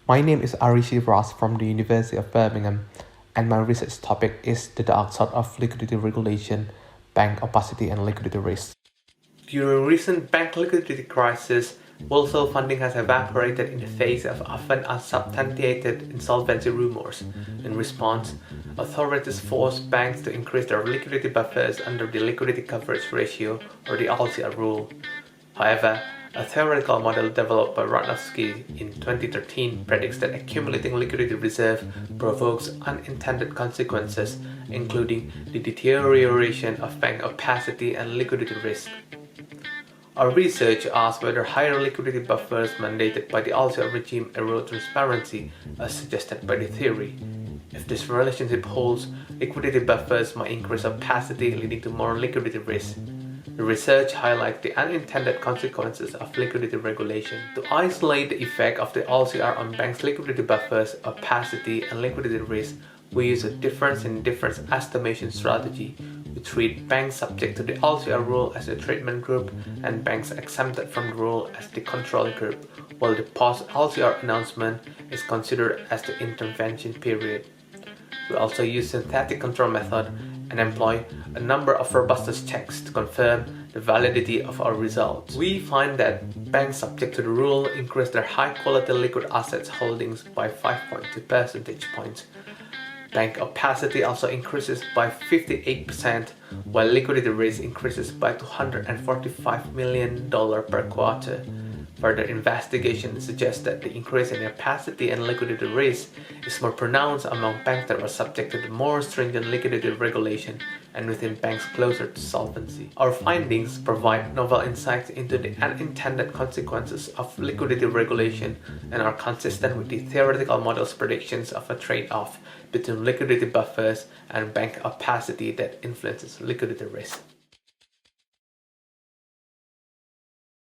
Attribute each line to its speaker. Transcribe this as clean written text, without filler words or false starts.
Speaker 1: My name is F Raz from the University of Birmingham, and my research topic is the dark side of liquidity regulation, bank opacity, and liquidity risk. During recent bank liquidity crisis, wholesale funding has evaporated in the face of often unsubstantiated insolvency rumors. In response, authorities forced banks to increase their liquidity buffers under the liquidity coverage ratio, or the LCR rule. However, a theoretical model developed by Radnowski in 2013 predicts that accumulating liquidity reserve provokes unintended consequences, including the deterioration of bank opacity and liquidity risk. Our research asked whether higher liquidity buffers mandated by the LCR regime erode transparency, as suggested by the theory. If this relationship holds, liquidity buffers might increase opacity, leading to more liquidity risk. The research highlights the unintended consequences of liquidity regulation. To isolate the effect of the LCR on banks' liquidity buffers, opacity, and liquidity risk, we use a difference in difference estimation strategy. We treat banks subject to the LCR rule as the treatment group and banks exempted from the rule as the control group, while the post-LCR announcement is considered as the intervention period. We also use synthetic control method and employ a number of robustness checks to confirm the validity of our results. We find that banks subject to the rule increase their high-quality liquid assets holdings by 5.2 percentage points. Bank opacity also increases by 58%, while liquidity risk increases by $245 million per quarter. Further investigation suggests that the increase in opacity and liquidity risk is more pronounced among banks that were subject to the more stringent liquidity regulation and within banks closer to solvency. Our findings provide novel insights into the unintended consequences of liquidity regulation and are consistent with the theoretical model's predictions of a trade-off between liquidity buffers and bank opacity that influences liquidity risk.